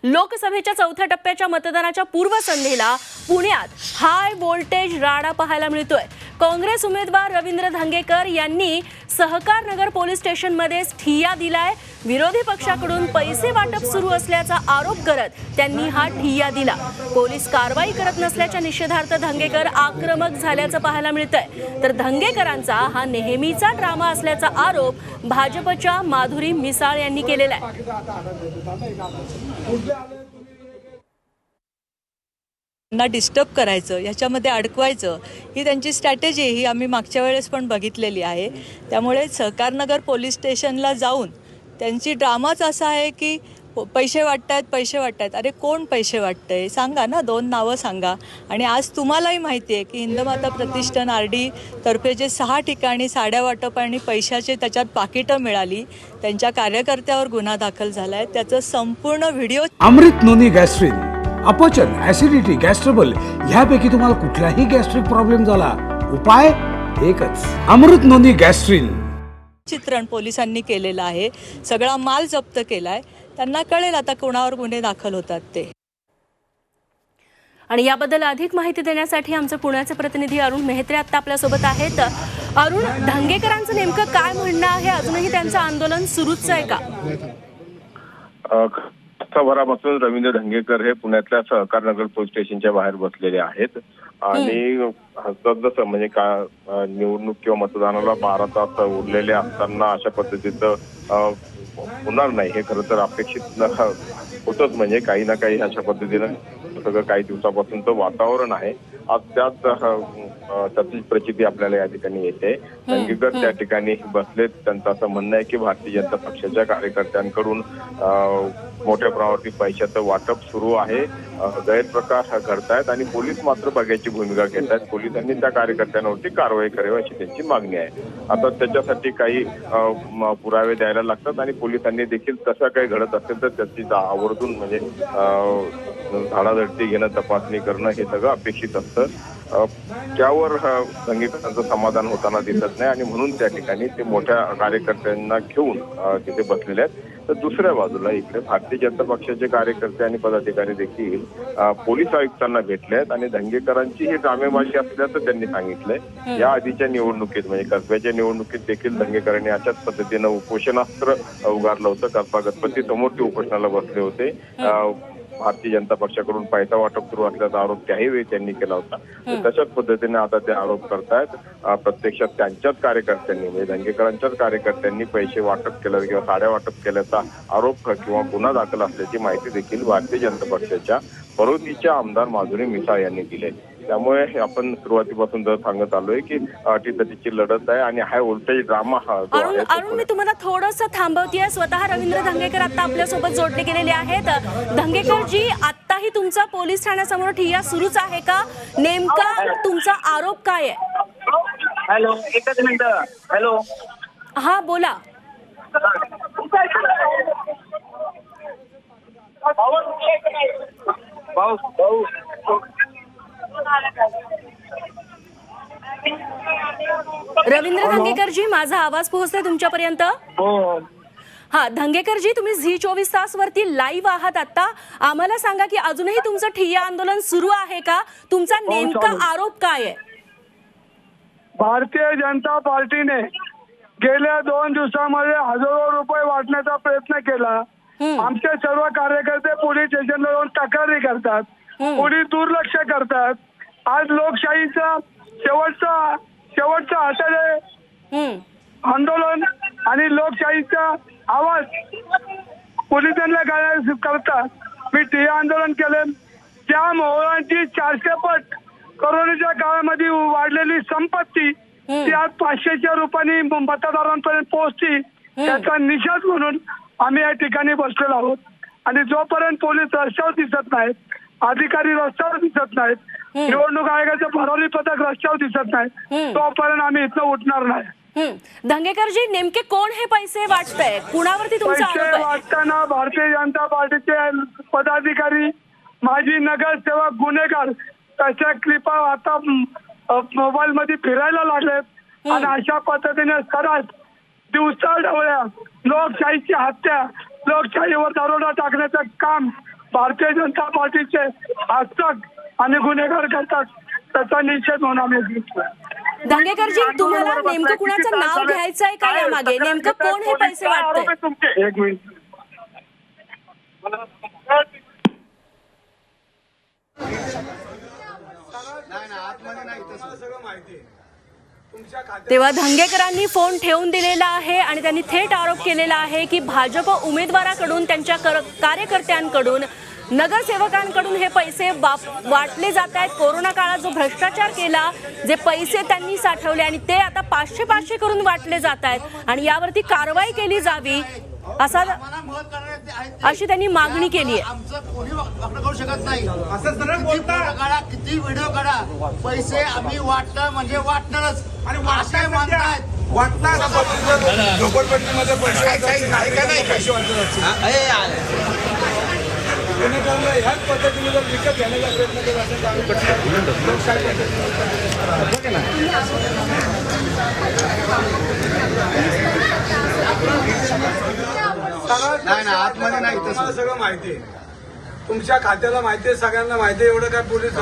लोकसभेच्या चौथ्या टप्प्याच्या मतदानाच्या पूर्वसंध्येला पुण्यात हाय व्होल्टेज राडा पाहायला मिळतोय। काँग्रेस उमेदवार रवींद्र धंगेकर यांनी सहकार नगर पोलीस स्टेशनमध्ये ठिय्या दिलाय। विरोधी पक्षाकडून पैसे वाटप सुरू असल्याचा आरोप करत त्यांनी हा ठिय्या दिला। पोलीस कारवाई करत नसल्याच्या निषेधार्थ धंगेकर आक्रमक झाल्याचं पाहायला मिळतंय। तर धंगेकरांचा हा नेहमीचा ड्रामा असल्याचा आरोप भाजपच्या माधुरी मिसाळ यांनी केलेला आहे। ना डिस्टर्ब करायचं, याच्यामध्ये अडकवायचं, ही त्यांची स्ट्रॅटेजी ही आम्ही मागच्या वेळेस पण बघितलेली आहे। त्यामुळे सहकारनगर पोलीस स्टेशनला जाऊन त्यांची ड्रामाच असा आहे की पैसे वाटतायत। अरे कोण पैसे वाटतंय सांगा ना, 2 नावं सांगा। आणि आज तुम्हालाही माहिती आहे की हिंदमाता प्रतिष्ठान RD तर्फे जे 6 ठिकाणी साड्या वाटप आणि पैशाचे त्याच्यात पाकिटं मिळाली, त्यांच्या कार्यकर्त्यावर गुन्हा दाखल झाला आहे। त्याचं संपूर्ण व्हिडिओ अमृत नोनी गॅस्ट्रिन, अपचन, ऍसिडिटी, गॅस्ट्रबल ह्यापैकी तुम्हाला कुठलाही गॅस्ट्रिक प्रॉब्लेम झाला, उपाय एकच, अमृत नोनी गॅस्ट्रिन। चित्रण पोलिसांनी केलेलं आहे, सगळा माल जप्त केलाय। त्यांना कळेल आता कोणावर गुन्हे दाखल होतात ते। आणि याबद्दल अधिक माहिती देण्यासाठी आमचे पुण्याचे प्रतिनिधी अरुण मेहत्रे आता आपल्या सोबत आहेत। अरुण, धंगेकरांचं नेमकं काय म्हणणं आहे? अजूनही त्यांचं आंदोलन सुरूच आहे का? तासाभरापासून रवींद्र धंगेकर हे पुण्यातल्या सहकारनगर पोलीस स्टेशनच्या बाहेर बसलेले आहेत आणि जसं म्हणजे का निवडणूक किंवा मतदानाला 12 तास उरलेले असताना अशा पद्धतीचं होणार नाही हे खरं तर अपेक्षित होतच। म्हणजे काही ना काही अशा पद्धतीनं सगळं काही दिवसापासूनचं वातावरण आहे। आज त्याची प्रचिती आपल्याला या ठिकाणी येते। धंगेकर त्या ठिकाणी बसलेत। त्यांचं असं म्हणणं आहे की भारतीय जनता पक्षाच्या कार्यकर्त्यांकडून मोठ्या प्रमाणावरती पैशाचं वाटप सुरू आहे, गैरप्रकार घडतायत आणि पोलीस मात्र बघायची भूमिका घेत आहेत। पोलिसांनी त्या कार्यकर्त्यांवरती कारवाई करावी अशी त्यांची मागणी आहे। आता त्याच्यासाठी काही पुरावे द्यायला लागतात आणि पोलिसांनी देखील तसं काही घडत असेल तर त्याची आवर्जून म्हणजे झाडाझडती घेणं, तपासणी करणं हे सगळं अपेक्षित असतं। त्यावर धंगेकरांचं समाधान होताना दिसत नाही आणि म्हणून त्या ठिकाणी ते मोठ्या कार्यकर्त्यांना घेऊन तिथे बसलेले आहेत। तर दुसऱ्या बाजूला इकडे भारतीय जनता पक्षाचे कार्यकर्ते आणि पदाधिकारी देखील पोलीस आयुक्तांना भेटले आहेत आणि धंगेकरांची ही ड्रामेबाजी असल्याचं त्यांनी सांगितलंय। या आधीच्या निवडणुकीत म्हणजे कसब्याच्या निवडणुकीत देखील धंगेकरांनी अशाच पद्धतीनं उपोषणास्त्र उगारलं होतं। कसबा गणपती समोर ते उपोषणाला बसले होते। भारतीय जनता पक्षाकडून पैसा वाटप सुरू असल्याचा आरोप त्याही वेळी त्यांनी केला होता। तशाच पद्धतीने आता ते आरोप करतायत प्रत्यक्षात त्यांच्याच कार्यकर्त्यांनी म्हणजे धंगेकरांच्याच कार्यकर्त्यांनी पैसे वाटप केलं किंवा साड्या वाटप केल्याचा आरोप किंवा गुन्हा दाखल असल्याची माहिती देखील भारतीय जनता पक्षाच्या परोतीच्या आमदार माधुरी मिसाळ यांनी दिली। त्यामुळे आपण सुरुवातीपासून जर सांगत आलोय की अटीतटीची लढत आहे आणि हाय व्होल्टेज ड्रामा हा जो आहे। अरुण, मी तुम्हाला थोडंसं थांबवतेय। स्वतः रवींद्र धंगेकर आता आपल्यासोबत जोडले गेलेले आहेत। धंगेकर जी, आत्ताही तुमचा पोलीस ठाण्यासमोर ठिय्या सुरूच आहे का? नेमका तुमचा आरोप काय आहे? हॅलो, एकच मिनिट। हॅलो, हा बोला। रवींद्र धंगेकर जी, माझा आवाज पोहोचतोय तुमच्यापर्यंत? हो। हा धंगेकर जी, तुम्ही झी24 तास वरती लाईव्ह आहात आता। आम्हाला सांगा की अजूनही तुमचं ठिय्या आंदोलन सुरू आहे का? तुमचा नेमका आरोप काय आहे? भारतीय जनता पार्टीने गेल्या 2 दिवसामध्ये हजारो रुपये वाटण्याचा प्रयत्न केला। आमचे सर्व कार्यकर्ते पोलीस स्टेशनला जाऊन तक्रारी करतात, पोलीस दुर्लक्ष करतात। आज लोकशाहीचा शेवटचा हाताळे आंदोलन आणि लोकशाहीचा आवाज पोलिसांना करतात। मी ठिय्या आंदोलन केले। त्या मोहळांची 400 पट कोरोनाच्या काळामध्ये वाढलेली संपत्ती ती आज 500च्या रूपाने मतदारांपर्यंत पोहोचती, त्याचा निषेध म्हणून आम्ही या ठिकाणी बसलेलो आहोत। आणि जोपर्यंत पोलीस रस्त्यावर दिसत नाहीत, अधिकारी रस्त्यावर दिसत नाहीत, निवडणूक आयोगाचं भरवली पथक रस्त्यावर दिसत नाही, तोपर्यंत आम्ही इथं उठणार नाही। धंगेकर जी, नेमके कोण हे पैसे वाटतंय? कुणावरती तुमचा आरोप आहे? पैसे वाटताना भारतीय जनता पार्टीचे पदाधिकारी, माजी नगरसेवक, गुन्हेगार तशा क्लिपा आता मोबाईल मध्ये फिरायला लागलेत आणि अशा पद्धतीने सरळ दिवसा ढवळ्या लोकशाहीची हत्या, लोकशाहीवर दरोडा टाकण्याचं काम भारतीय जनता पार्टीचे हस्तक आणि गुन्हेगार करतात त्याचा निषेध होणार. धंगेकरजी, तुम्हाला नेमकं कुणाचं नाव घ्यायचं आहे का यामागे? नेमकं कोण हे पैसे वाटतंय? एक मिनिट. तेव्हा धंगेकरांनी फोन ठेवून दिलेला आहे आणि त्यांनी थेट आरोप केलेला आहे की भाजप उमेदवाराकडून, त्यांच्या कार्यकर्त्यांकडून, नगरसेवकांकडून हे पैसे वाटले जात आहेत. कोरोना काळात जो भ्रष्टाचार केला, जे पैसे त्यांनी साठवले आणि ते आता 500 करून वाटले जात आहेत आणि यावरती कारवाई केली जावी अशी त्यांनी मागणी केली आहे. आमचं कोणी वापर करू शकत नाही. असं सरळ बोलता काढा, किती व्हिडिओ काढा, पैसे आम्ही वाटतं म्हणजे वाटणारच. आणि वाटाय मानतायत झोपडपट्टीमध्ये पैसे ह्याच पद्धतीने जर विकत घेण्याचा प्रयत्न केला नाही आतमध्ये नाही. तुम्हाला सगळं माहिती आहे, तुमच्या खात्याला माहिती आहे, सगळ्यांना माहिती आहे. एवढं काय पोलीस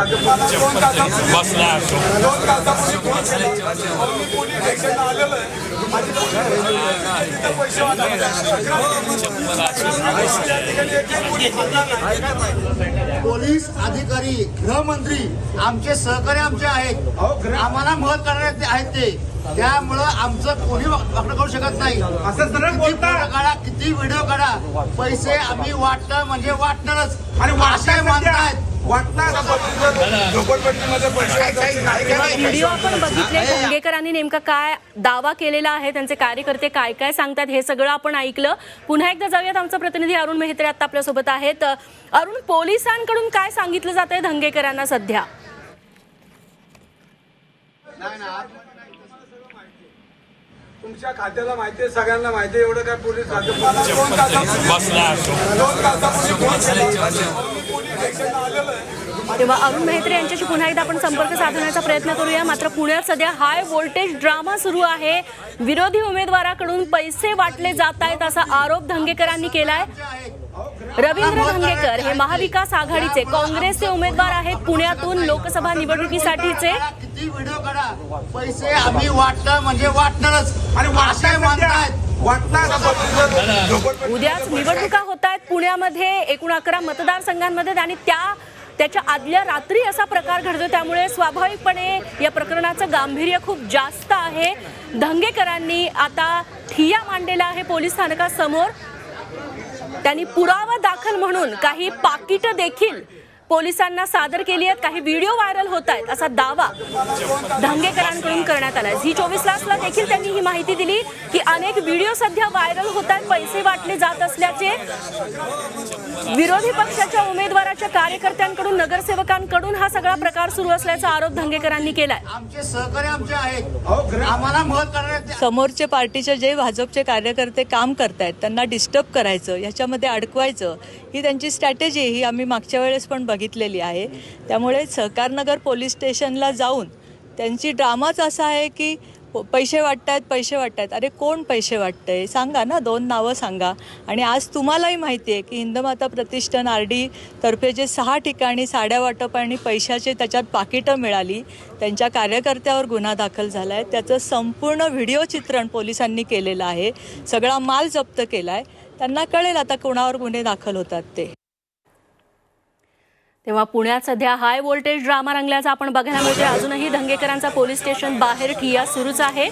पोलीस अधिकारी, गृहमंत्री आमचे सहकारी आमचे आहेत. आम्हाला मदत करणारे आहेत ते. त्यामुळं आमचं कोणी वापर करू शकत नाही. असं सरळ बोलता काढा, किती व्हिडिओ काढा, पैसे आम्ही वाटतं म्हणजे वाटणारच. आणि वाटाय मानतायत व्हिडिओ आपण बघितले. धंगेकरांनी नेमका काय दावा केलेला आहे, त्यांचे कार्यकर्ते काय काय सांगतात हे सगळं आपण ऐकलं. पुन्हा एकदा जाऊयात, आमचा प्रतिनिधी अरुण मेहत्रे आता आपल्यासोबत आहेत. अरुण, पोलिसांकडून काय सांगितलं जात आहे धंगेकरांना सध्या? तुमच्या खात्याला माहिती आहे, सगळ्यांना माहिती आहे. एवढं काय पोलीस तेव्हा अरुण मेहत्रे यांच्याशी पुन्हा एकदा आपण संपर्क साधण्याचा प्रयत्न करूया. मात्र पुण्यात सध्या हाय व्होल्टेज ड्रामा सुरू आहे. विरोधी उमेदवाराकडून पैसे वाटले जात आहेत असा आरोप धंगेकरांनी केलाय. रवींद्र धंगेकर हे महाविकास आघाडीचे काँग्रेसचे उमेदवार आहेत. पुण्यातून लोकसभा निवडणुकीसाठीचे. किती व्हिडिओ काढा, पैसे आम्ही वाटतं म्हणजे वाटणारच. आणि वाटाय मानतायत उद्याच निवडणुका होत आहेत पुण्यामध्ये, एकूण 11 मतदारसंघांमध्ये आणि त्याच्या आदल्या रात्री असा प्रकार घडतो. त्यामुळे स्वाभाविकपणे या प्रकरणाचं गांभीर्य खूप जास्त आहे. धंगेकरांनी आता ठिय्या मांडलेला आहे पोलीस स्थानकासमोर. त्यांनी पुरावा दाखल म्हणून काही पाकिटं देखील पोलिसांना सादर केली आहेत. काही व्हिडिओ व्हायरल होत आहेत असा दावा धंगेकरांकडून करण्यात आला. झी24 देखील त्यांनी ही माहिती दिली की अनेक व्हिडिओ सध्या व्हायरल होत आहेत, पैसे वाटले जात असल्याचे. विरोधी पक्षाच्या उमेदवाराच्या कार्यकर्त्यांकडून, नगरसेवकांकडून हा सगळा प्रकार सुरू असल्याचा आरोप धंगेकरांनी केलाय. आमचे सहकारी आमचे आहेत. आम्हाला मदत करणारे समोरचे पार्टीचे जे भाजपचे कार्यकर्ते काम करतायत त्यांना डिस्टर्ब करायचं, ह्याच्यामध्ये अडकवायचं, ही त्यांची स्ट्रॅटेजी ही आम्ही मागच्या वेळेस पण बघितलेली आहे. त्यामुळे सहकारनगर पोलीस स्टेशनला जाऊन त्यांची ड्रामाच असा आहे की पैसे वाटतायत. अरे कोण पैसे वाटतंय सांगा ना, 2 नावं सांगा. आणि आज तुम्हालाही माहिती आहे की हिंदमाता प्रतिष्ठान RD तर्फे जे 6 ठिकाणी साड्या वाटप आणि पैशाचे त्याच्यात पाकिटं मिळाली, त्यांच्या कार्यकर्त्यावर गुन्हा दाखल झाला आहे. त्याचं संपूर्ण व्हिडिओ चित्रण पोलिसांनी केलेलं आहे. सगळा माल जप्त केला आहे. त्यांना कळेल आता कोणावर गुन्हे दाखल होतात ते. तेव्हा पुण्यात सध्या हाय व्होल्टेज ड्रामा रंगल्याचा आपण बघायला मिळतोय. अजूनही धंगेकरांचा पोलीस स्टेशन बाहेर ठिय्या सुरूच आहे.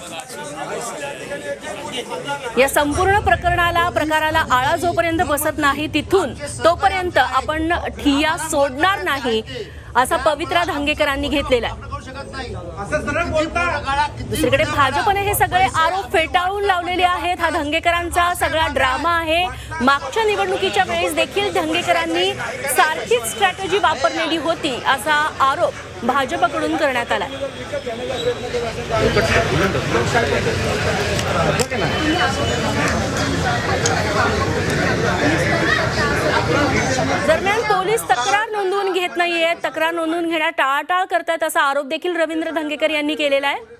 या संपूर्ण प्रकाराला आळा जोपर्यंत बसत नाही तिथून तोपर्यंत आपण ठिय्या सोडणार नाही असा पवित्रा धंगेकरांनी घेतलेला आहे. दुसरीकडे भाजपने हे सगळे आरोप फेटाळून लावलेले आहेत. हा धंगेकरांचा सगळा ड्रामा आहे. मागच्या निवडणुकीच्या वेळेस देखील धंगेकरांनी सारखीच स्ट्रॅटेजी वापरलेली होती असा आरोप भाजपकडून करण्यात आला. दरम्यान पोलीस पोलीस तक्रार नोंदवून घेत नाहीये, तक्रार नोंदवून घेण्यात टाळाटाळ करतायत असा आरोप देखील रवींद्र धंगेकर यांनी केलेला आहे.